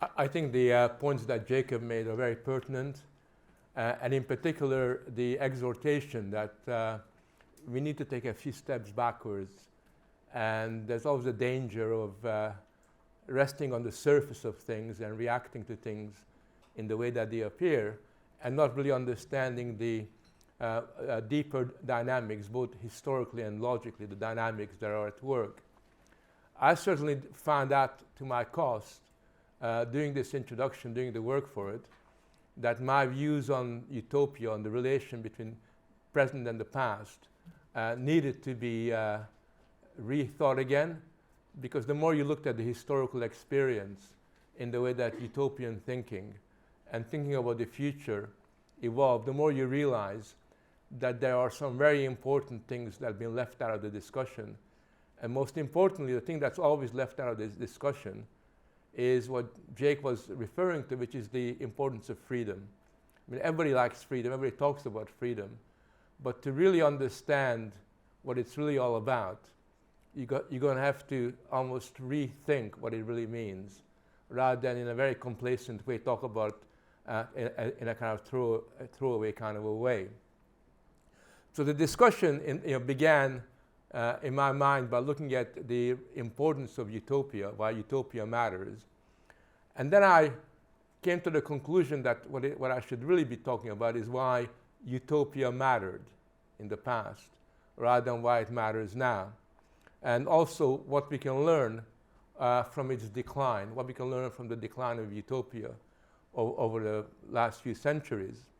I think the points that Jacob made are very pertinent, and in particular, the exhortation that we need to take a few steps backwards, and there's always a danger of resting on the surface of things and reacting to things in the way that they appear, and not really understanding the deeper dynamics, both historically and logically, the dynamics that are at work. I certainly found out to my cost, doing this introduction, doing the work for it, that my views on utopia, on the relation between present and the past, needed to be rethought again, because the more you looked at the historical experience in the way that utopian thinking and thinking about the future evolved, the more you realize that there are some very important things that have been left out of the discussion. And most importantly, the thing that's always left out of this discussion is what Jake was referring to, which is the importance of freedom. I mean, everybody likes freedom, everybody talks about freedom, but to really understand what it's really all about, you're going to have to almost rethink what it really means, rather than in a very complacent way talk about in a kind of throwaway kind of a way. So the discussion began in my mind by looking at the importance of utopia, why utopia matters. And then I came to the conclusion that what I should really be talking about is why utopia mattered in the past, rather than why it matters now. And also what we can learn from its decline, what we can learn from the decline of utopia over the last few centuries.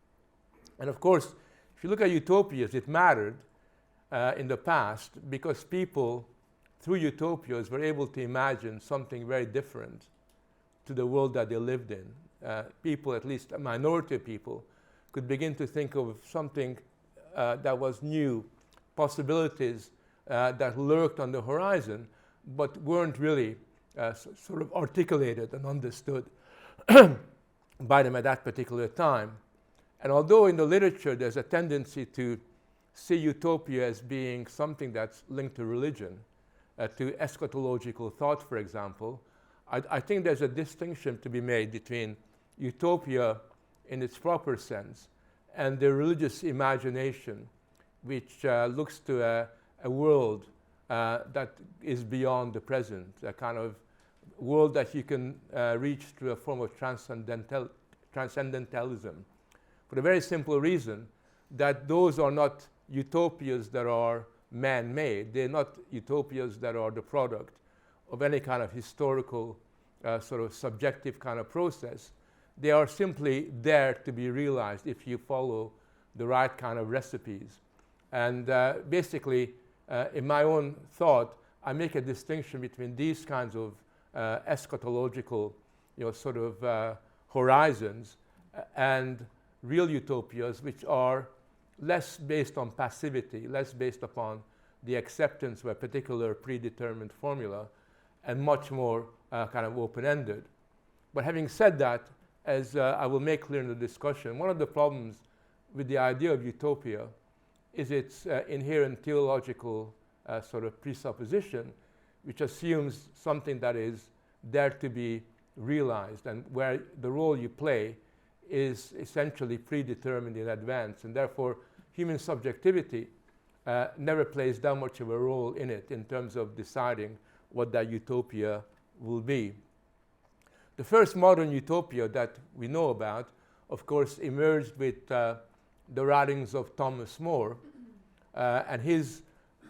And of course, if you look at utopias, it mattered in the past because people, through utopias, were able to imagine something very different to the world that they lived in. People, at least a minority of people, could begin to think of something that was new, possibilities that lurked on the horizon, but weren't really sort of articulated and understood by them at that particular time. And although in the literature there's a tendency to see utopia as being something that's linked to religion, to eschatological thought, for example, I think there's a distinction to be made between utopia in its proper sense and the religious imagination, which looks to a world that is beyond the present, a kind of world that you can reach through a form of transcendentalism, for the very simple reason that those are not utopias that are man-made. They're not utopias that are the product of any kind of historical sort of subjective kind of process. They are simply there to be realized if you follow the right kind of recipes. And basically, in my own thought, I make a distinction between these kinds of eschatological, sort of horizons and real utopias, which are less based on passivity, less based upon the acceptance of a particular predetermined formula, and much more kind of open-ended. But having said that, as I will make clear in the discussion, one of the problems with the idea of utopia is its inherent theological sort of presupposition, which assumes something that is there to be realized, and where the role you play is essentially predetermined in advance, and therefore human subjectivity never plays that much of a role in it in terms of deciding what that utopia will be. The first modern utopia that we know about, of course, emerged with the writings of Thomas More, and his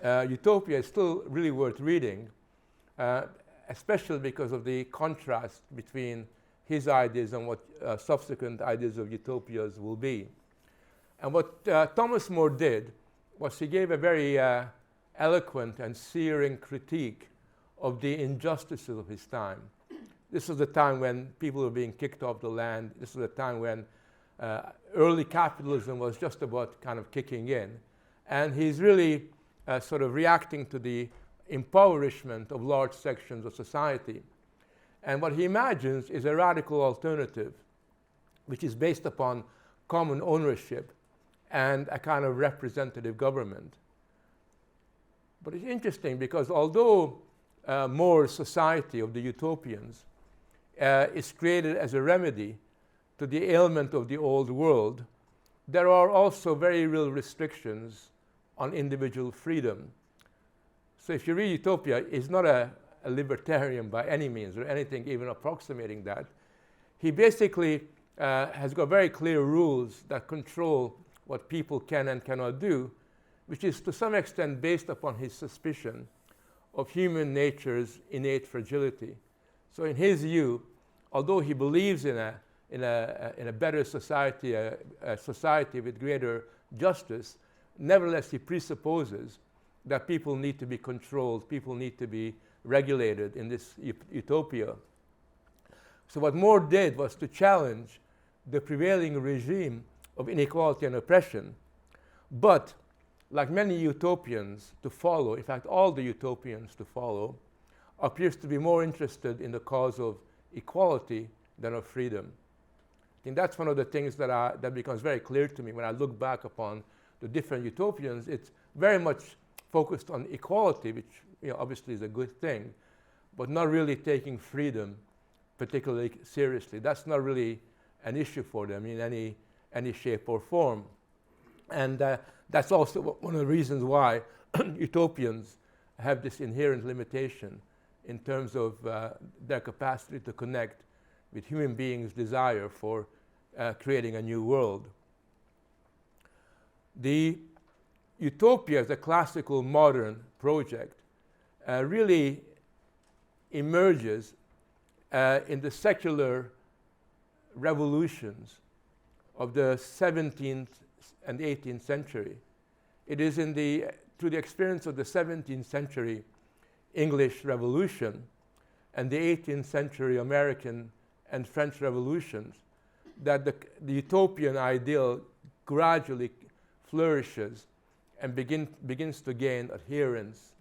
Utopia is still really worth reading, especially because of the contrast between his ideas and what subsequent ideas of utopias will be. And what Thomas More did was he gave a very eloquent and searing critique of the injustices of his time. This was the time when people were being kicked off the land. This was the time when early capitalism was just about kind of kicking in. And he's really sort of reacting to the impoverishment of large sections of society. And what he imagines is a radical alternative, which is based upon common ownership and a kind of representative government. But it's interesting because although More's society of the utopians is created as a remedy to the ailment of the old world, there are also very real restrictions on individual freedom. So if you read Utopia, he's not a libertarian by any means, or anything even approximating that. He basically has got very clear rules that control what people can and cannot do, which is to some extent based upon his suspicion of human nature's innate fragility. So in his view, although he believes in a better society, a society with greater justice, nevertheless he presupposes that people need to be controlled, people need to be regulated in this utopia. So what More did was to challenge the prevailing regime of inequality and oppression, but like many utopians to follow, in fact all the utopians to follow, appears to be more interested in the cause of equality than of freedom. I think that's one of the things that becomes very clear to me when I look back upon the different utopians. It's very much focused on equality, which obviously is a good thing, but not really taking freedom particularly seriously. That's not really an issue for them in any shape or form. And that's also one of the reasons why utopians have this inherent limitation in terms of their capacity to connect with human beings' desire for creating a new world. The Utopia as a classical modern project really emerges in the secular revolutions of the 17th and 18th century. It is through the experience of the 17th century English Revolution and the 18th century American and French revolutions that the utopian ideal gradually flourishes and begins to gain adherence,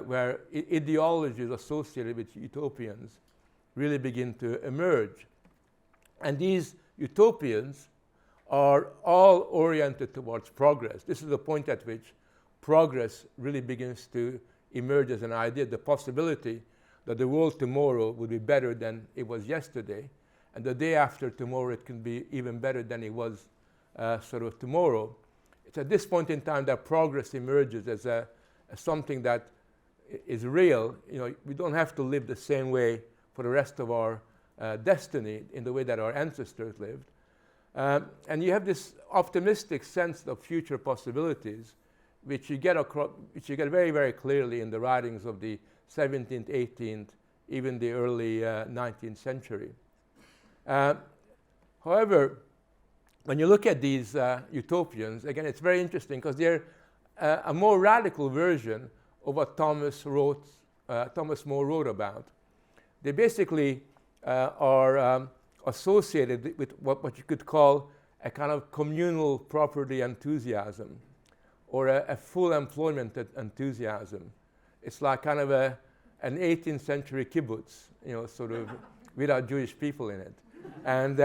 where ideologies associated with utopians really begin to emerge. And these utopians are all oriented towards progress. This is the point at which progress really begins to emerge as an idea, the possibility that the world tomorrow will be better than it was yesterday, and the day after tomorrow it can be even better than it was sort of tomorrow. It's at this point in time that progress emerges as something that is real. We don't have to live the same way for the rest of our destiny in the way that our ancestors lived. And you have this optimistic sense of future possibilities, which you get very, very clearly in the writings of the 17th, 18th, even the early 19th century. However, when you look at these utopians, again, it's very interesting because they're a more radical version of what Thomas More wrote about. They basically are associated with what you could call a kind of communal property enthusiasm, or a full employment enthusiasm. It's like kind of an 18th century kibbutz, sort of without Jewish people in it. And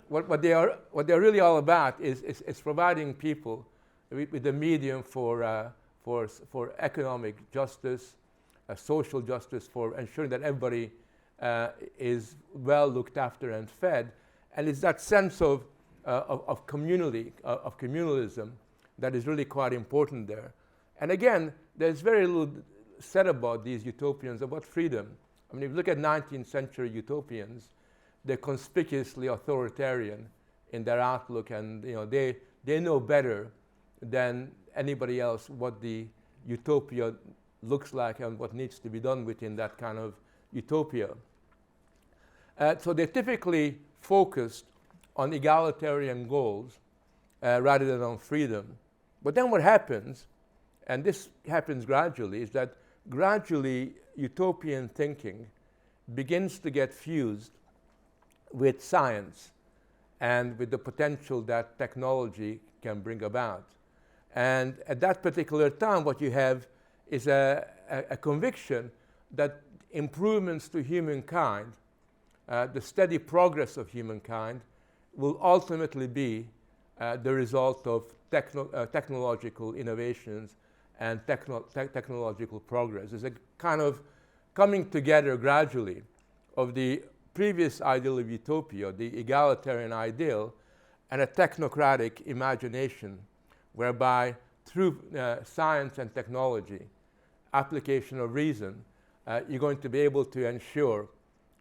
what they're really all about is providing people with a medium for economic justice, social justice, for ensuring that everybody is well looked after and fed. And it's that sense of community, of communalism, that is really quite important there. And again, there's very little said about these utopians, about freedom. I mean, if you look at 19th century utopians, they're conspicuously authoritarian in their outlook, and they know better than anybody else what the utopia looks like and what needs to be done within that kind of utopia. So they're typically focused on egalitarian goals rather than on freedom. But then what happens, and this happens gradually, is that gradually utopian thinking begins to get fused with science and with the potential that technology can bring about. And at that particular time, what you have is a conviction that improvements to humankind, the steady progress of humankind, will ultimately be the result of technological innovations and technological progress. There's a kind of coming together gradually of the previous ideal of utopia, the egalitarian ideal, and a technocratic imagination, whereby through science and technology, application of reason, you're going to be able to ensure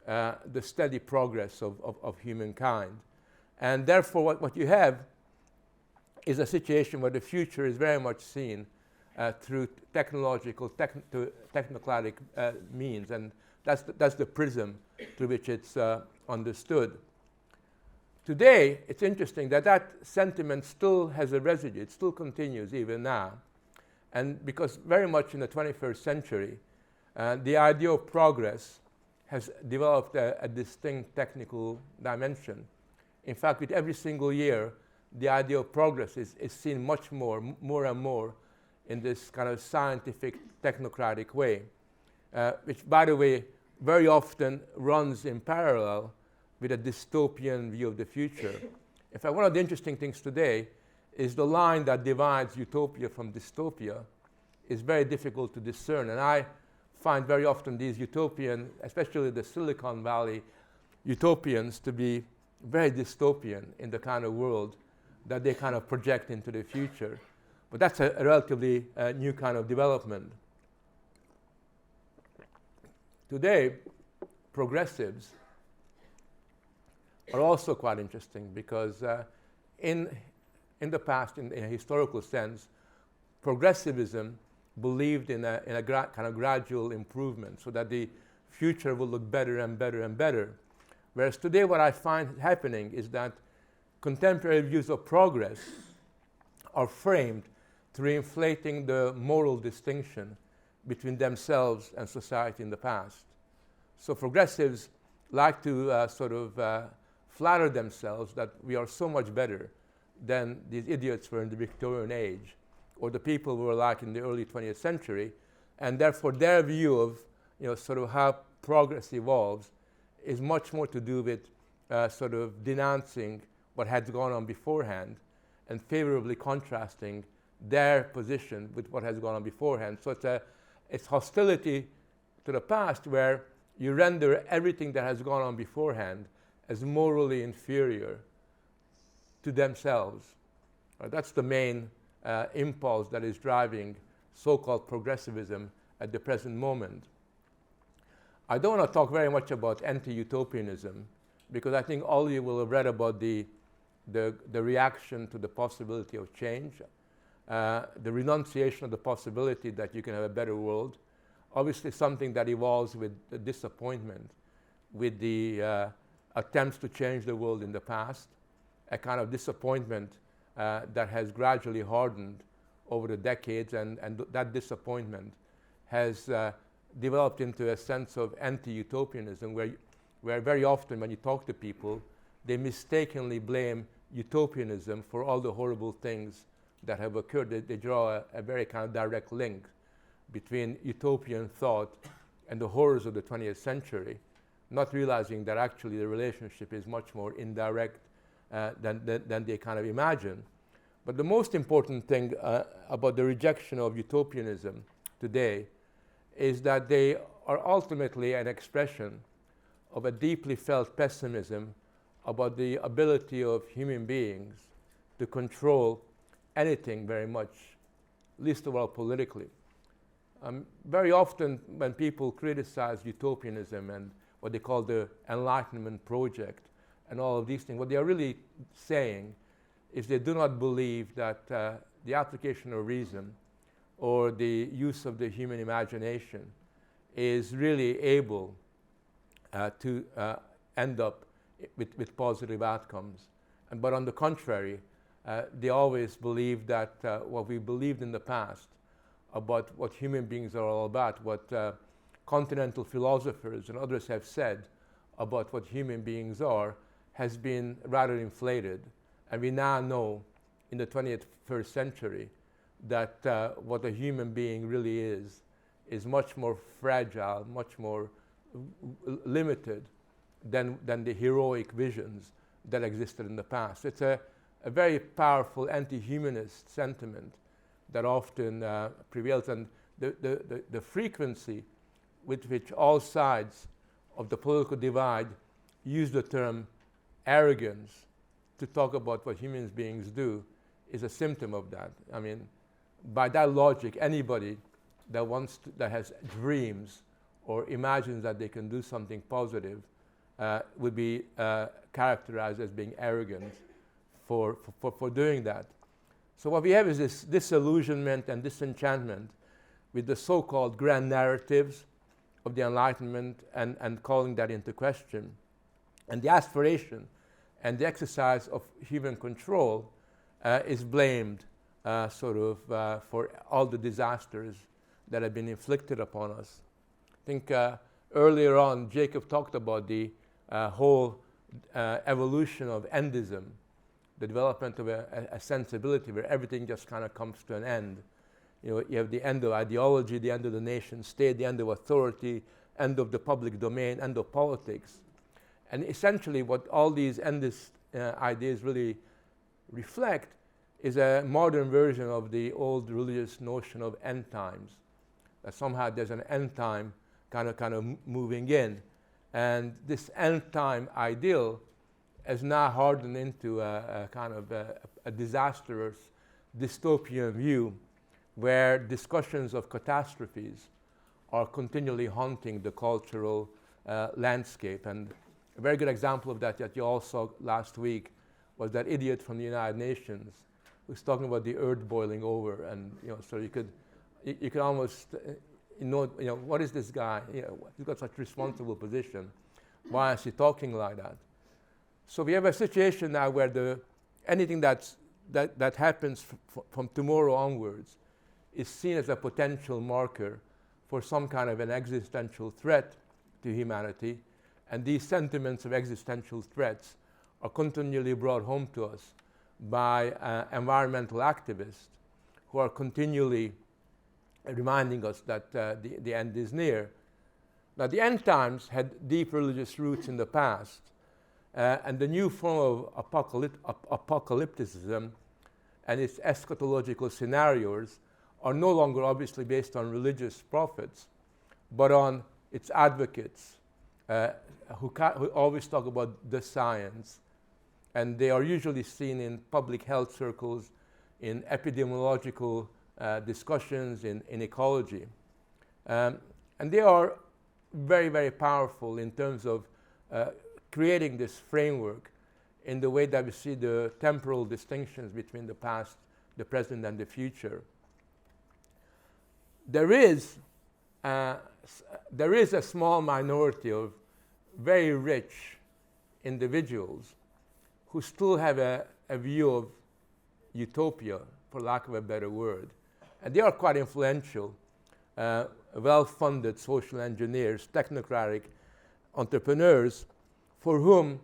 the steady progress of humankind. And therefore, what you have is a situation where the future is very much seen through technocratic means, and that's the prism through which it's understood. Today, it's interesting that that sentiment still has a residue. It still continues even now. And because very much in the 21st century, the idea of progress has developed a distinct technical dimension. In fact, with every single year, the idea of progress is seen much more and more in this kind of scientific, technocratic way, which, by the way, very often runs in parallel with a dystopian view of the future. In fact, one of the interesting things today is the line that divides utopia from dystopia is very difficult to discern. And I find very often these utopian, especially the Silicon Valley utopians, to be very dystopian in the kind of world that they kind of project into the future. But that's a relatively new kind of development. Today, progressives are also quite interesting because in the past, in a historical sense, progressivism believed in a kind of gradual improvement so that the future will look better and better and better. Whereas today what I find happening is that contemporary views of progress are framed through inflating the moral distinction between themselves and society in the past. So progressives like to flatter themselves that we are so much better than these idiots were in the Victorian age, or the people who were like in the early 20th century, and therefore their view of how progress evolves is much more to do with denouncing what had gone on beforehand and favorably contrasting their position with what has gone on beforehand. So it's hostility to the past where you render everything that has gone on beforehand as morally inferior to themselves. That's the main impulse that is driving so-called progressivism at the present moment. I don't want to talk very much about anti-utopianism because I think all of you will have read about the reaction to the possibility of change, the renunciation of the possibility that you can have a better world. Obviously something that evolves with the disappointment with the attempts to change the world in the past, a kind of disappointment that has gradually hardened over the decades, and that disappointment has developed into a sense of anti-utopianism where very often when you talk to people, they mistakenly blame utopianism for all the horrible things that have occurred. They draw a very kind of direct link between utopian thought and the horrors of the 20th century, not realizing that actually the relationship is much more indirect than they kind of imagine. But the most important thing about the rejection of utopianism today is that they are ultimately an expression of a deeply felt pessimism about the ability of human beings to control anything very much, least of all politically. Very often when people criticize utopianism and what they call the Enlightenment project and all of these things, what they are really saying is they do not believe that the application of reason or the use of the human imagination is really able to end up with positive outcomes. But on the contrary, they always believe that what we believed in the past about what human beings are all about, what continental philosophers and others have said about what human beings are, has been rather inflated. And we now know in the 21st century that what a human being really is much more fragile, much more limited than the heroic visions that existed in the past. It's a very powerful anti-humanist sentiment that often prevails, and the frequency with which all sides of the political divide use the term arrogance to talk about what human beings do is a symptom of that. I mean, by that logic, anybody that that has dreams or imagines that they can do something positive would be characterized as being arrogant for doing that. So what we have is this disillusionment and disenchantment with the so-called grand narratives of the Enlightenment and calling that into question. And the aspiration and the exercise of human control is blamed for all the disasters that have been inflicted upon us. I think earlier on, Jacob talked about the whole evolution of endism, the development of a sensibility where everything just kind of comes to an end. You know, you have the end of ideology, the end of the nation state, the end of authority, end of the public domain, end of politics. And essentially what all these endist ideas really reflect is a modern version of the old religious notion of end times. That somehow there's an end time kind of moving in. And this end time ideal has now hardened into a kind of a disastrous dystopian view where discussions of catastrophes are continually haunting the cultural landscape. And a very good example of that you all saw last week was that idiot from the United Nations who's talking about the earth boiling over. And so you could almost what is this guy? He's got such responsible position. Why is he talking like that? So we have a situation now where anything that happens from tomorrow onwards is seen as a potential marker for some kind of an existential threat to humanity. And these sentiments of existential threats are continually brought home to us by environmental activists who are continually reminding us that the end is near. Now, the end times had deep religious roots in the past, and the new form of apocalypticism and its eschatological scenarios are no longer obviously based on religious prophets, but on its advocates who always talk about the science. And they are usually seen in public health circles, in epidemiological discussions, in ecology. And they are very, very powerful in terms of creating this framework in the way that we see the temporal distinctions between the past, the present, and the future. There is a small minority of very rich individuals who still have a view of utopia, for lack of a better word. And they are quite influential, well-funded social engineers, technocratic entrepreneurs, for whom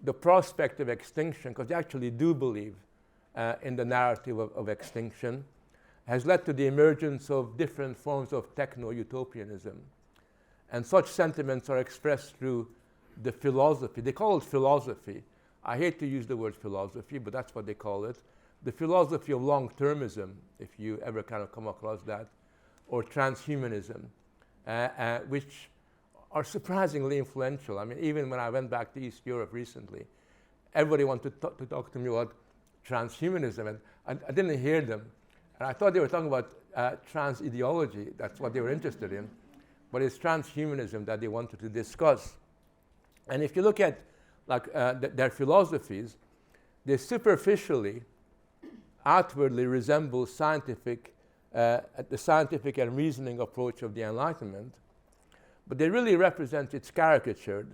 the prospect of extinction, because they actually do believe in the narrative of extinction, has led to the emergence of different forms of techno-utopianism. And such sentiments are expressed through the philosophy. They call it philosophy. I hate to use the word philosophy, but that's what they call it. The philosophy of long-termism, if you ever kind of come across that, or transhumanism, which are surprisingly influential. I mean, even when I went back to East Europe recently, everybody wanted to talk to me about transhumanism, and I didn't hear them. And I thought they were talking about trans ideology. That's what they were interested in. But it's transhumanism that they wanted to discuss. And if you look at their philosophies, they superficially, outwardly resemble the scientific and reasoning approach of the Enlightenment, but they really represent its caricatured,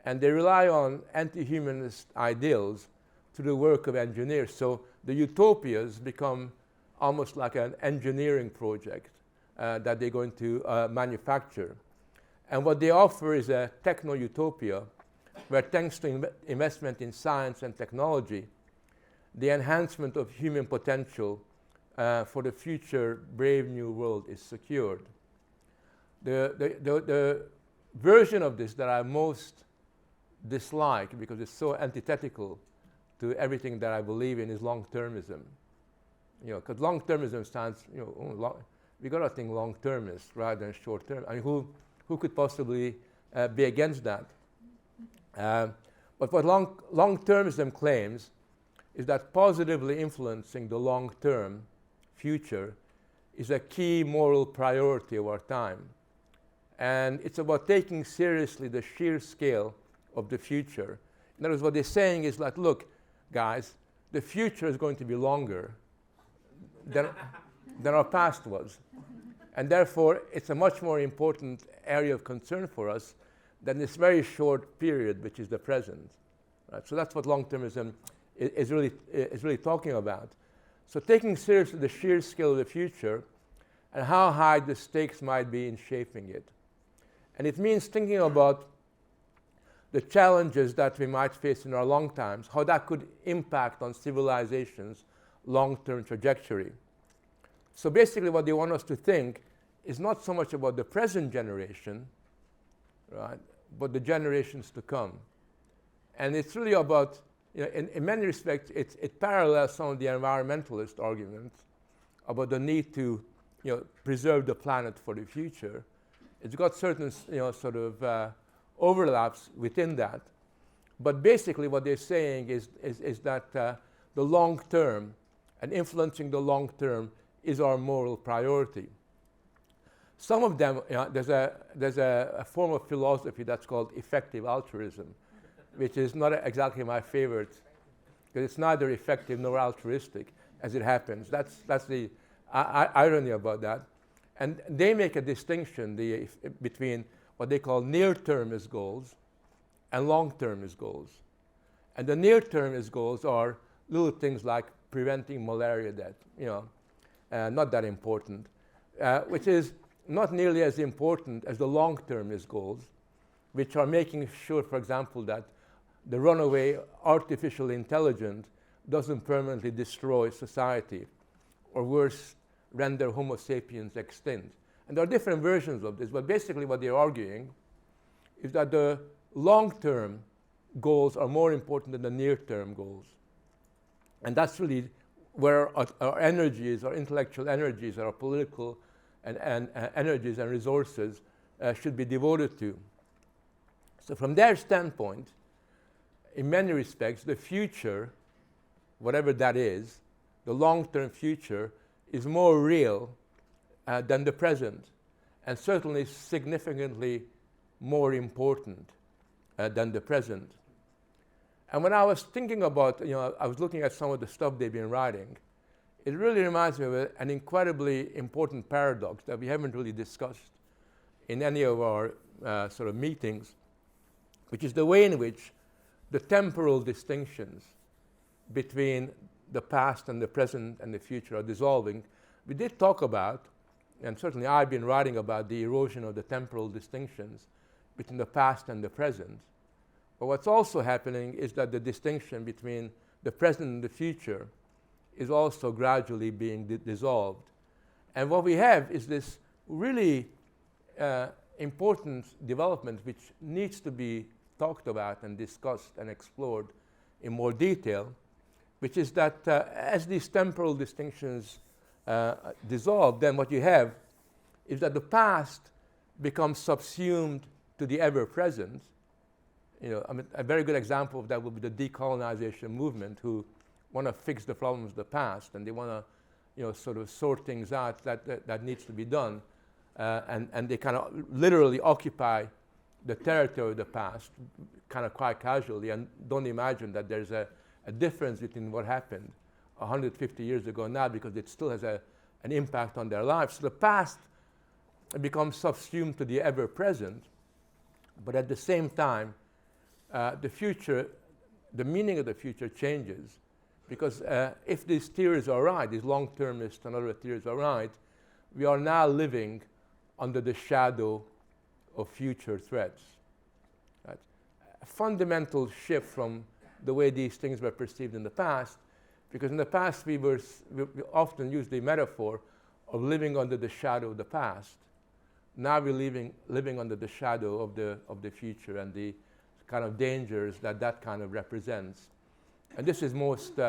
and they rely on anti-humanist ideals through the work of engineers. So the utopias become almost like an engineering project that they're going to manufacture. And what they offer is a techno-utopia where, thanks to investment in science and technology, the enhancement of human potential for the future brave new world is secured. The version of this that I most dislike, because it's so antithetical to everything that I believe in, is long-termism. Because long-termism stands, we got to think long-termist rather than short-term. I mean, who could possibly be against that? But what long-termism claims is that positively influencing the long-term future is a key moral priority of our time. And it's about taking seriously the sheer scale of the future. In other words, what they're saying is like, look, guys, the future is going to be longer than our past was. And therefore, it's a much more important area of concern for us than this very short period, which is the present. Right? So that's what long-termism is really talking about. So taking seriously the sheer scale of the future and how high the stakes might be in shaping it. And it means thinking about the challenges that we might face in our lifetimes, how that could impact on civilization's long-term trajectory. So basically what they want us to think is not so much about the present generation, right, but the generations to come. And it's really about, in many respects, it parallels some of the environmentalist arguments about the need to preserve the planet for the future. It's got certain sort of overlaps within that. But basically what they're saying is that the long term and influencing the long term is our moral priority. Some of them, there's a form of philosophy that's called effective altruism, which is not exactly my favorite, because it's neither effective nor altruistic, as it happens. That's the irony about that. And they make a distinction between what they call near-termist goals and long-termist goals. And the near-termist goals are little things like preventing malaria death, not that important, which is not nearly as important as the long-termist goals, which are making sure, for example, that the runaway artificial intelligence doesn't permanently destroy society, or worse, render Homo sapiens extinct. And there are different versions of this, but basically what they're arguing is that the long-term goals are more important than the near-term goals. And that's really where our energies, our intellectual energies, our political and energies and resources should be devoted to. So from their standpoint, in many respects, the future, whatever that is, the long-term future, is more real than the present, and certainly significantly more important than the present. And when I was thinking about, I was looking at some of the stuff they've been writing, it really reminds me of an incredibly important paradox that we haven't really discussed in any of our sort of meetings, which is the way in which the temporal distinctions between the past and the present and the future are dissolving. We did talk about, and certainly I've been writing about, the erosion of the temporal distinctions between the past and the present. But what's also happening is that the distinction between the present and the future is also gradually being dissolved. And what we have is this really important development which needs to be talked about and discussed and explored in more detail, which is that as these temporal distinctions dissolve, then what you have is that the past becomes subsumed to the ever-present. A very good example of that would be the decolonization movement, who want to fix the problems of the past, and they want to, sort of sort things out that needs to be done, and they kind of literally occupy the territory of the past, kind of quite casually, and don't imagine that there's a difference between what happened 150 years ago now, because it still has an impact on their lives. So the past becomes subsumed to the ever-present, but at the same time, the future, the meaning of the future changes, because if these theories are right, these long-termist and other theories are right, we are now living under the shadow of future threats. Right? A fundamental shift from the way these things were perceived in the past, because in the past we often use the metaphor of living under the shadow of the past. Now we're living under the shadow of the future and the kind of dangers that kind of represents. And this is most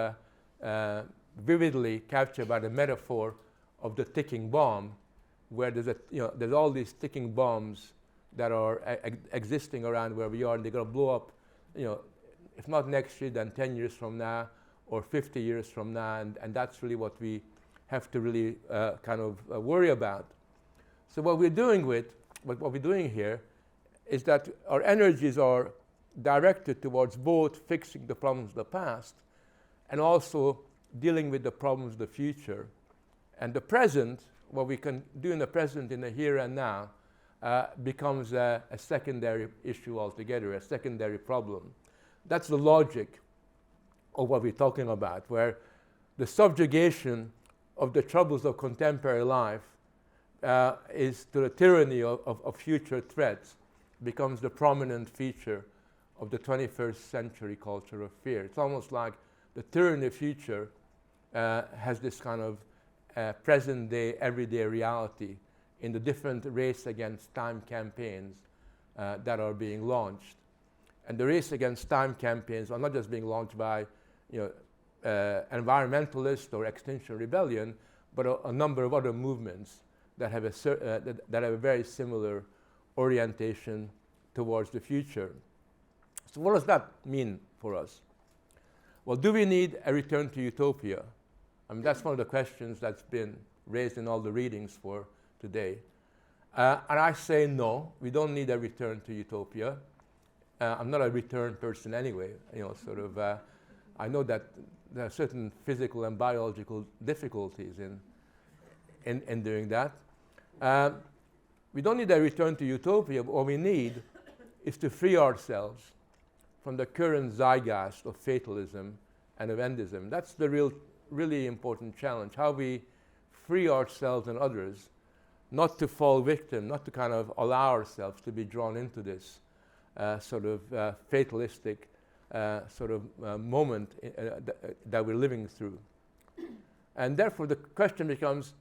vividly captured by the metaphor of the ticking bomb, where there's all these ticking bombs that are existing around where we are, and they're going to blow up if not next year, then 10 years from now, or 50 years from now, and that's really what we have to really worry about. So what we're doing here is that our energies are directed towards both fixing the problems of the past and also dealing with the problems of the future. And the present, what we can do in the present, in the here and now, becomes a secondary issue altogether, a secondary problem. That's the logic of what we're talking about, where the subjugation of the troubles of contemporary life is to the tyranny of future threats, becomes the prominent feature of the 21st century culture of fear. It's almost like the tyranny of future has this kind of present-day, everyday reality in the different race against time campaigns that are being launched. And the race against time campaigns are not just being launched by environmentalists or Extinction Rebellion, but a number of other movements that have a very similar orientation towards the future. So what does that mean for us? Well, do we need a return to utopia? I mean, that's one of the questions that's been raised in all the readings for today. And I say no, we don't need a return to utopia. I'm not a return person anyway, I know that there are certain physical and biological difficulties in doing that. We don't need a return to utopia, but what we need is to free ourselves from the current zeitgeist of fatalism and of endism. That's the really important challenge, how we free ourselves and others not to fall victim, not to kind of allow ourselves to be drawn into this fatalistic moment that we're living through. And therefore the question becomes,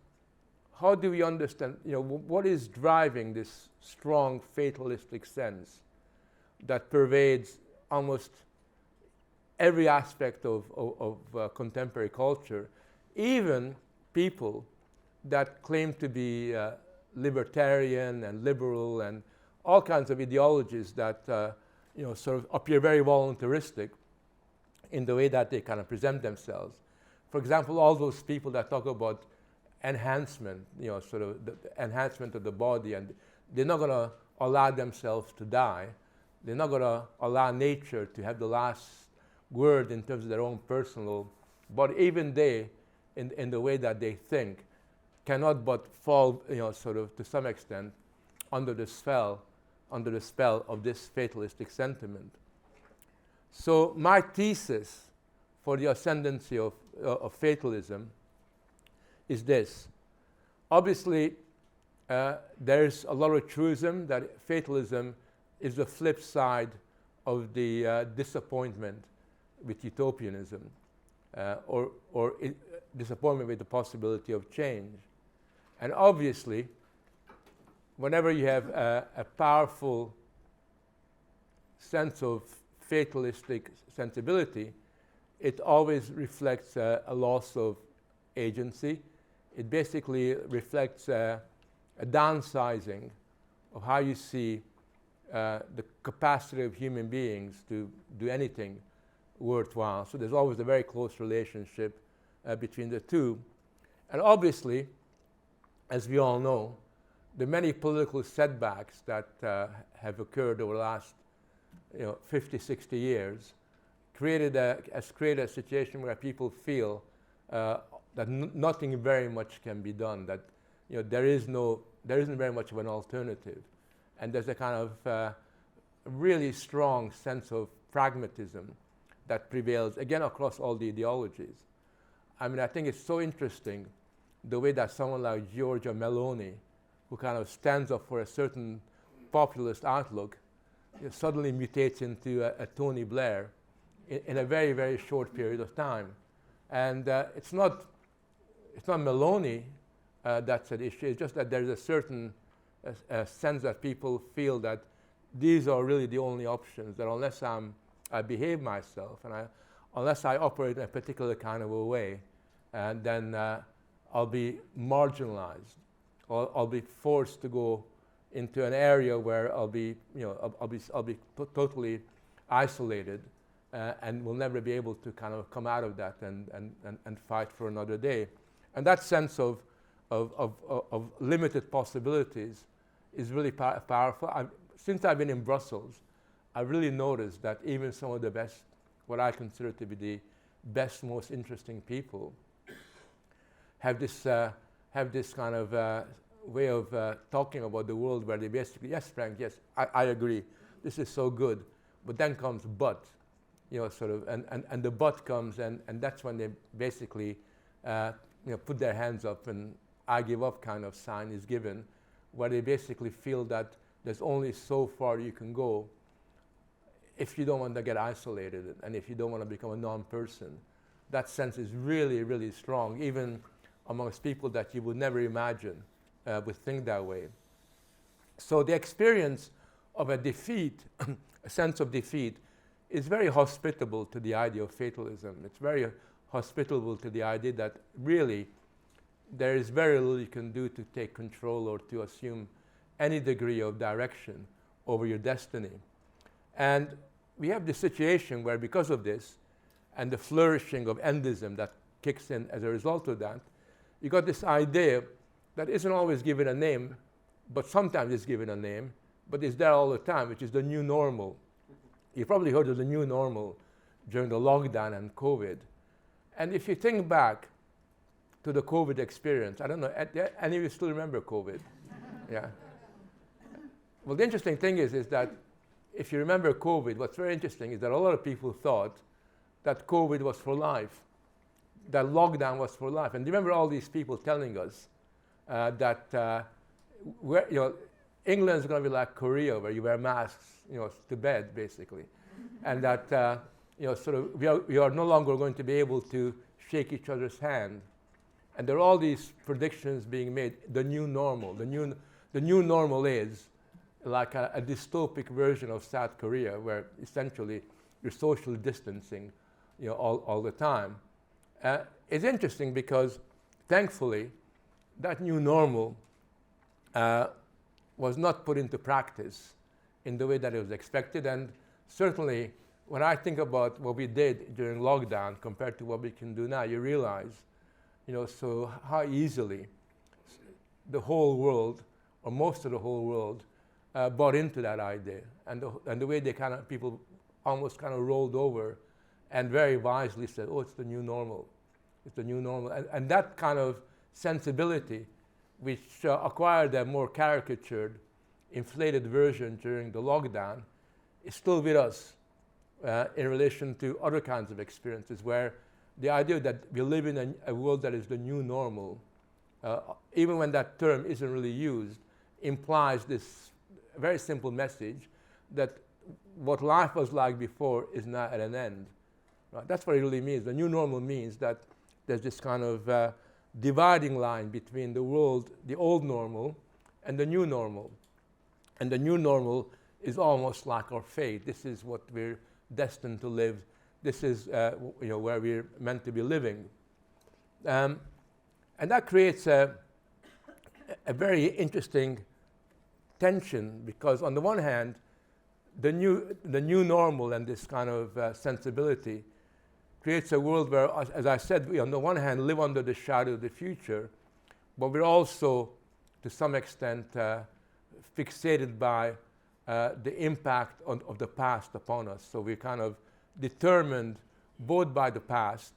how do we understand, what is driving this strong fatalistic sense that pervades almost every aspect of contemporary culture, even people that claim to be libertarian and liberal and all kinds of ideologies that appear very voluntaristic in the way that they kind of present themselves. For example, all those people that talk about enhancement, the enhancement of the body, and they're not going to allow themselves to die. They're not going to allow nature to have the last word in terms of their own personal, but even they, in the way that they think, cannot but fall, to some extent, under the spell of this fatalistic sentiment. So my thesis for the ascendancy of fatalism is this. Obviously, there's a lot of truism that fatalism is the flip side of the disappointment with utopianism, or disappointment with the possibility of change. And obviously, whenever you have a powerful sense of fatalistic sensibility, it always reflects a loss of agency. It basically reflects a downsizing of how you see the capacity of human beings to do anything worthwhile. So there's always a very close relationship between the two. And obviously, as we all know, the many political setbacks that have occurred over the last 50, 60 years has created a situation where people feel that nothing very much can be done, that there isn't very much of an alternative. And there's a kind of really strong sense of pragmatism that prevails, again, across all the ideologies. I mean, I think it's so interesting the way that someone like Giorgia Meloni, who kind of stands up for a certain populist outlook, suddenly mutates into a Tony Blair in a very, very short period of time. And it's not Meloni that's at issue, it's just that there's a certain sense that people feel that these are really the only options, that unless I behave myself and unless I operate in a particular kind of a way, and then I'll be marginalized, or I'll be forced to go into an area where I'll be totally isolated and will never be able to kind of come out of that and fight for another day. And that sense of limited possibilities is really powerful. Since I've been in Brussels, I've really noticed that even some of the best, what I consider to be the best, most interesting people, have this kind of way of talking about the world where they basically, yes, Frank, yes, I agree, this is so good, but then comes but, sort of, and the but comes, and that's when they basically, put their hands up and I give up kind of sign is given, where they basically feel that there's only so far you can go if you don't want to get isolated and if you don't want to become a non-person. That sense is really, really strong, even amongst people that you would never imagine would think that way. So the experience of a defeat, a sense of defeat, is very hospitable to the idea of fatalism. It's very hospitable to the idea that really there is very little you can do to take control or to assume any degree of direction over your destiny. And we have this situation where, because of this and the flourishing of endism that kicks in as a result of that, you got this idea that isn't always given a name, but sometimes it's given a name, but it's there all the time, which is the new normal. You probably heard of the new normal during the lockdown and COVID. And if you think back to the COVID experience, I don't know, any of you still remember COVID? Yeah. Well, the interesting thing is that if you remember COVID, what's very interesting is that a lot of people thought that COVID was for life, that lockdown was for life. And remember all these people telling us that England's going to be like Korea, where you wear masks, to bed, basically, and that sort of we are no longer going to be able to shake each other's hand. And there are all these predictions being made. The new normal, the new normal is like a dystopic version of South Korea, where essentially you're social distancing, all the time. It's interesting because, thankfully, that new normal was not put into practice in the way that it was expected. And certainly, when I think about what we did during lockdown compared to what we can do now, you realize, so how easily the whole world, or most of the whole world, bought into that idea, and the way people almost kind of rolled over and very wisely said, oh, it's the new normal. It's the new normal. And that kind of sensibility, which acquired a more caricatured, inflated version during the lockdown, is still with us in relation to other kinds of experiences, where the idea that we live in a world that is the new normal, even when that term isn't really used, implies this very simple message that what life was like before is now at an end. Right? That's what it really means. The new normal means that there's this kind of dividing line between the world, the old normal, and the new normal. And the new normal is almost like our fate. This is what we're destined to live. This is where we're meant to be living. And that creates a very interesting tension, because on the one hand, the new normal and this kind of sensibility creates a world where, as I said, we on the one hand live under the shadow of the future, but we're also, to some extent, fixated by the impact of the past upon us. So we're kind of determined both by the past,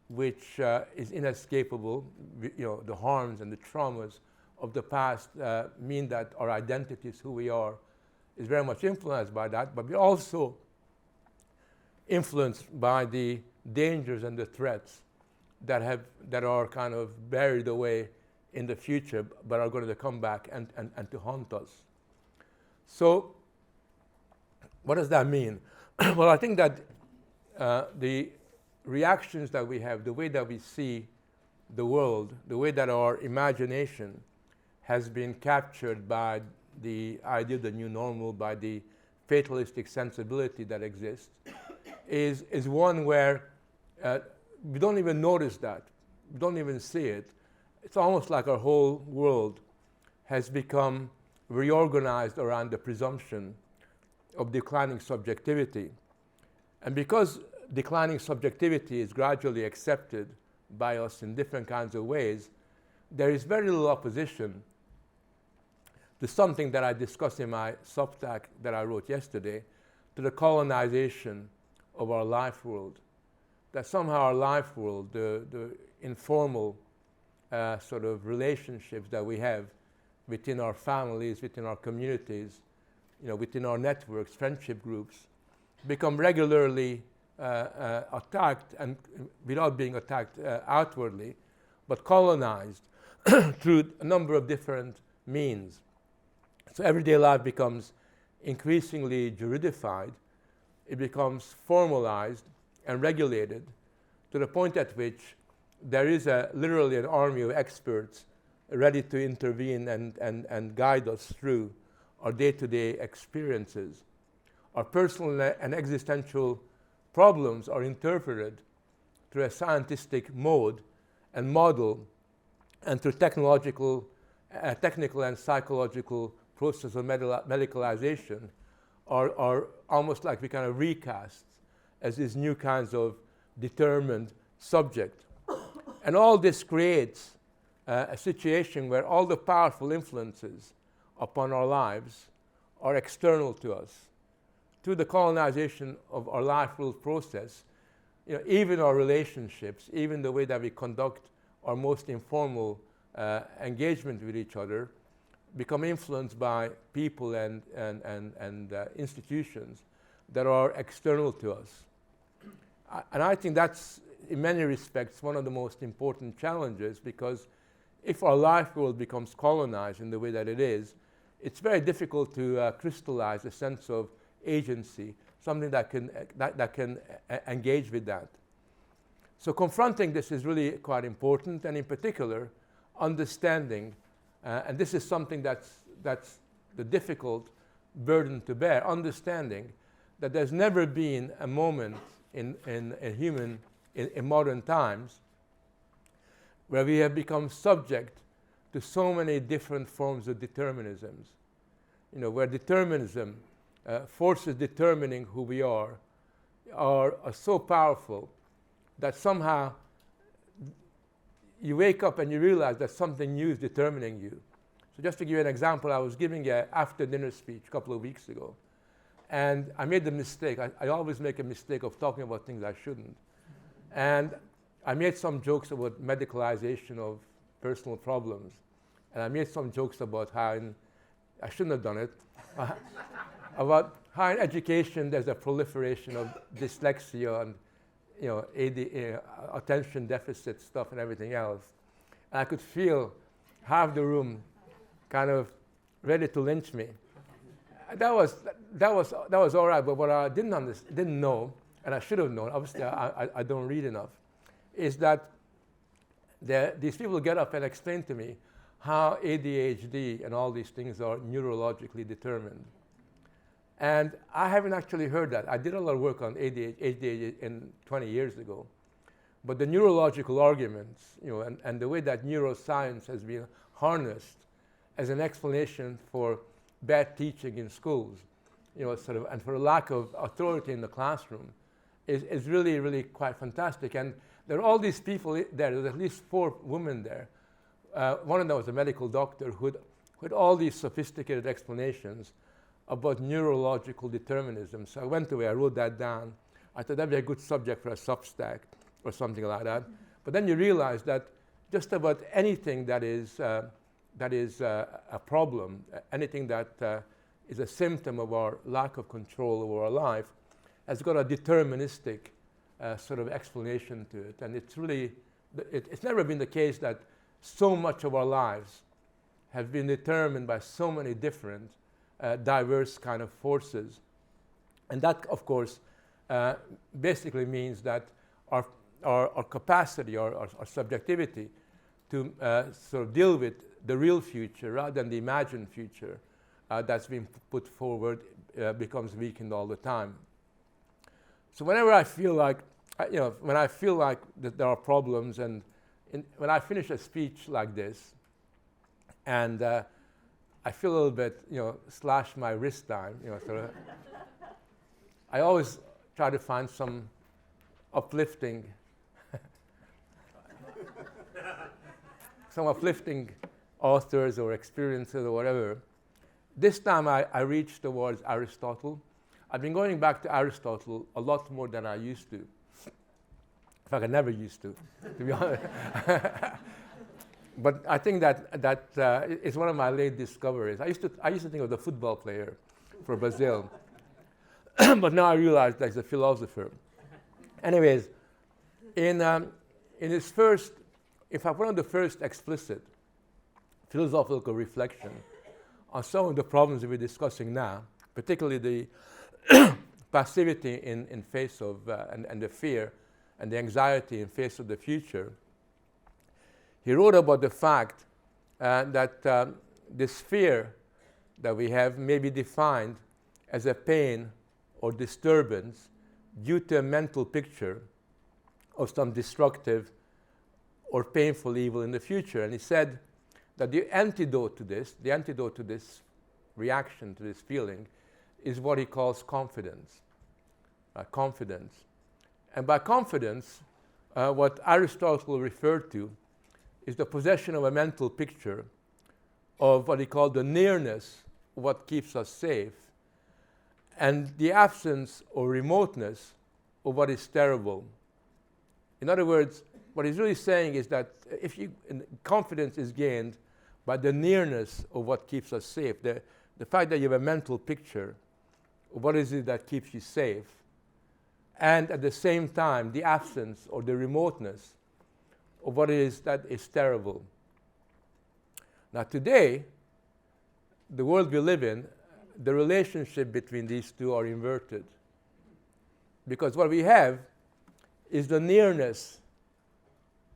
which is inescapable. The harms and the traumas of the past mean that our identity is who we are, is very much influenced by that, but we're also influenced by the dangers and the threats that are kind of buried away in the future, but are going to come back and to haunt us. So what does that mean? Well, I think that the reactions that we have, the way that we see the world, the way that our imagination has been captured by the idea of the new normal, by the fatalistic sensibility that exists, is one where we don't even notice that. We don't even see it. It's almost like our whole world has become reorganized around the presumption of declining subjectivity. And because declining subjectivity is gradually accepted by us in different kinds of ways, there is very little opposition to something that I discussed in my Substack that I wrote yesterday, to the colonization of our life world. That somehow our life world, the informal sort of relationships that we have within our families, within our communities, within our networks, friendship groups, become regularly attacked, and without being attacked outwardly, but colonized through a number of different means. So everyday life becomes increasingly juridified. It becomes formalized and regulated to the point at which there is literally an army of experts ready to intervene and guide us through our day-to-day experiences. Our personal and existential problems are interpreted through a scientific mode and model, and through technical and psychological process of medicalization are almost like we kind of recast as these new kinds of determined subject. And all this creates a situation where all the powerful influences upon our lives are external to us. Through the colonization of our life world process, even our relationships, even the way that we conduct our most informal engagement with each other, become influenced by people and institutions that are external to us. And I think that's, in many respects, one of the most important challenges, because if our life world becomes colonized in the way that it is, it's very difficult to crystallize a sense of agency, something that can engage with that. So confronting this is really quite important, and in particular, understanding, and this is something that's the difficult burden to bear, understanding that there's never been a moment in modern times where we have become subject to so many different forms of determinisms. Where determinism, forces determining who we are so powerful that somehow you wake up and you realize that something new is determining you. So just to give you an example, I was giving an after-dinner speech a couple of weeks ago, and I made the mistake. I always make a mistake of talking about things I shouldn't. And I made some jokes about medicalization of personal problems, and I made some jokes about how, I shouldn't have done it, about how in education there's a proliferation of dyslexia and attention deficit stuff and everything else. And I could feel half the room kind of ready to lynch me. That was all right, but what I didn't know, and I should have known, obviously I don't read enough, is that these people get up and explain to me how ADHD and all these things are neurologically determined. And I haven't actually heard that. I did a lot of work on ADHD 20 years ago. But the neurological arguments, and the way that neuroscience has been harnessed as an explanation for bad teaching in schools, and for a lack of authority in the classroom, is really, really quite fantastic. And there are all these people there. There's at least 4 women there. One of them was a medical doctor who had all these sophisticated explanations about neurological determinism. So I went away, I wrote that down. I thought that'd be a good subject for a Substack or something like that. But then you realize that just about anything that is a problem, anything that is a symptom of our lack of control over our life, has got a deterministic sort of explanation to it. And it's really, it's never been the case that so much of our lives have been determined by so many different diverse kind of forces. And that, of course, basically means that our capacity, our subjectivity to sort of deal with the real future rather than the imagined future that's been put forward becomes weakened all the time. So whenever I feel like, when I feel like that there are problems, and when I finish a speech like this, and I feel a little bit, slash my wrist time, sort of. I always try to find some uplifting, some uplifting authors or experiences or whatever. This time I reached towards Aristotle. I've been going back to Aristotle a lot more than I used to. In fact, I never used to be honest. But I think that is one of my late discoveries. I used to think of the football player for Brazil, but now I realize that he's a philosopher. Anyways, in his first, in fact, one of the first explicit philosophical reflection on some of the problems we're discussing now, particularly the passivity in face of and the fear and the anxiety in face of the future. He wrote about the fact that this fear that we have may be defined as a pain or disturbance due to a mental picture of some destructive or painful evil in the future. And he said that the antidote to this reaction, to this feeling, is what he calls confidence. Confidence. And by confidence, what Aristotle referred to is the possession of a mental picture of what he called the nearness of what keeps us safe and the absence or remoteness of what is terrible. In other words, what he's really saying is that confidence is gained by the nearness of what keeps us safe, the fact that you have a mental picture of what is it that keeps you safe, and at the same time, the absence or the remoteness of what it is that is terrible. Now today, the world we live in, the relationship between these two are inverted. Because what we have is the nearness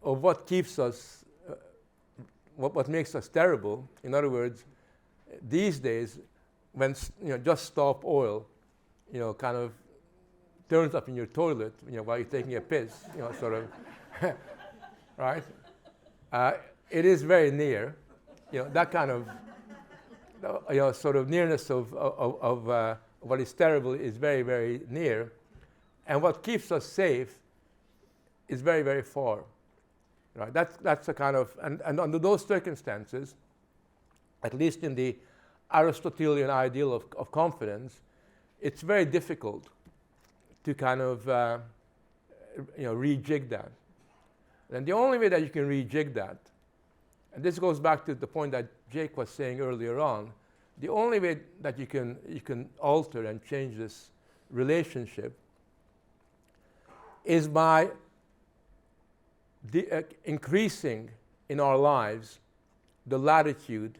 of what keeps us, what makes us terrible. In other words, these days, when just stop oil, kind of turns up in your toilet, while you're taking a piss, sort of, right? It is very near, that kind of, sort of nearness of what is terrible is very, very near, and what keeps us safe is very, very far, right? That's a kind of, and under those circumstances, at least in the Aristotelian ideal of confidence, it's very difficult to kind of, rejig that. And the only way that you can rejig that, and this goes back to the point that Jake was saying earlier on, the only way that you can alter and change this relationship is by increasing in our lives the latitude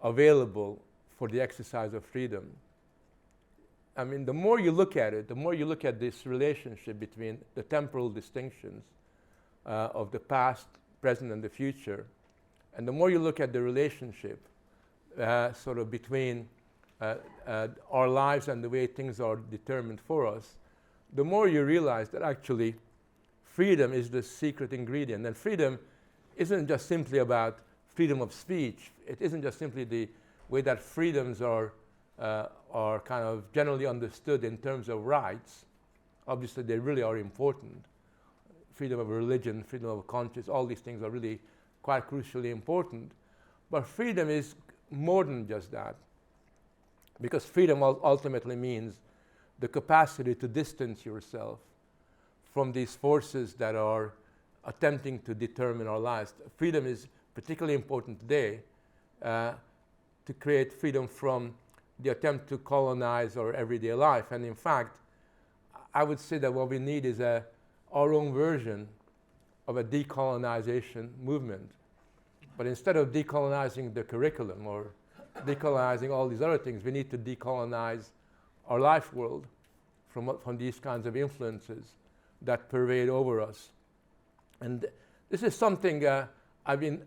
available for the exercise of freedom. I mean, the more you look at it, the more you look at this relationship between the temporal distinctions of the past, present, and the future, and the more you look at the relationship sort of between our lives and the way things are determined for us, the more you realize that actually freedom is the secret ingredient. And freedom isn't just simply about freedom of speech. It isn't just simply the way that freedoms are kind of generally understood in terms of rights. Obviously, they really are important. Freedom of religion, freedom of conscience, all these things are really quite crucially important. But freedom is more than just that, because freedom ultimately means the capacity to distance yourself from these forces that are attempting to determine our lives. Freedom is particularly important today to create freedom from the attempt to colonize our everyday life. And in fact, I would say that what we need is our own version of a decolonization movement. But instead of decolonizing the curriculum or decolonizing all these other things, we need to decolonize our life world from these kinds of influences that pervade over us. And this is something I've been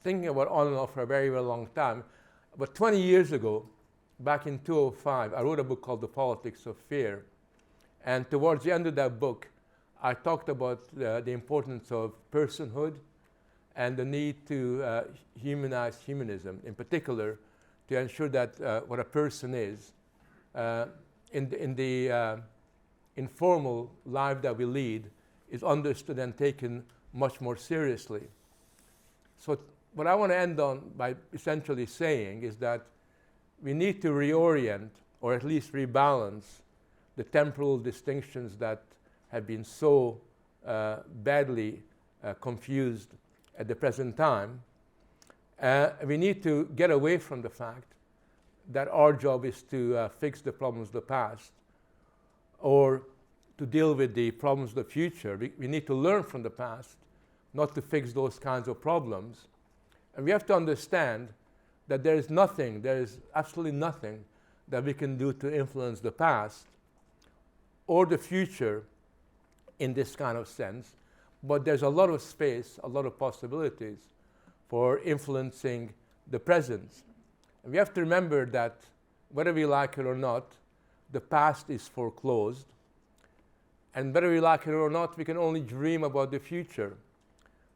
thinking about on and off for a very, very long time. But 20 years ago, back in 2005, I wrote a book called The Politics of Fear. And towards the end of that book, I talked about the importance of personhood and the need to humanize humanism, in particular, to ensure that what a person is, in informal life that we lead is understood and taken much more seriously. So what I want to end on by essentially saying is that we need to reorient, or at least rebalance, the temporal distinctions that have been so badly confused at the present time. We need to get away from the fact that our job is to fix the problems of the past or to deal with the problems of the future. We need to learn from the past, not to fix those kinds of problems. And we have to understand that there is absolutely nothing that we can do to influence the past or the future in this kind of sense, but there's a lot of space, a lot of possibilities for influencing the present. And we have to remember that whether we like it or not, the past is foreclosed, and whether we like it or not, we can only dream about the future.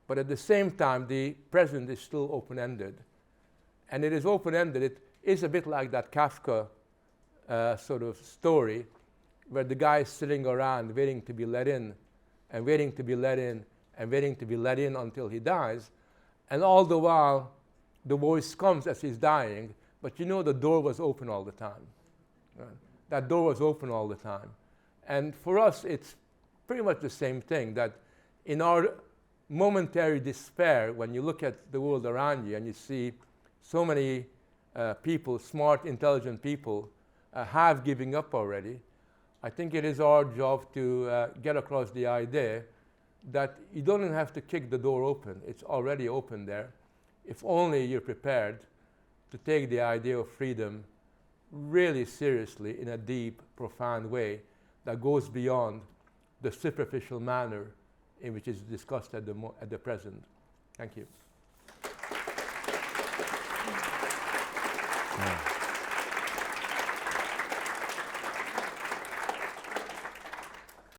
But at the same time, the present is still open-ended. And it is open-ended. It is a bit like that Kafka sort of story where the guy is sitting around waiting to be let in, and waiting to be let in, and waiting to be let in until he dies. And all the while, the voice comes as he's dying, but you know the door was open all the time. Right? That door was open all the time. And for us, it's pretty much the same thing, that in our momentary despair, when you look at the world around you and you see so many people, smart, intelligent people, have giving up already, I think it is our job to get across the idea that you don't even have to kick the door open. It's already open there. If only you're prepared to take the idea of freedom really seriously in a deep, profound way that goes beyond the superficial manner in which it's discussed at the present. Thank you.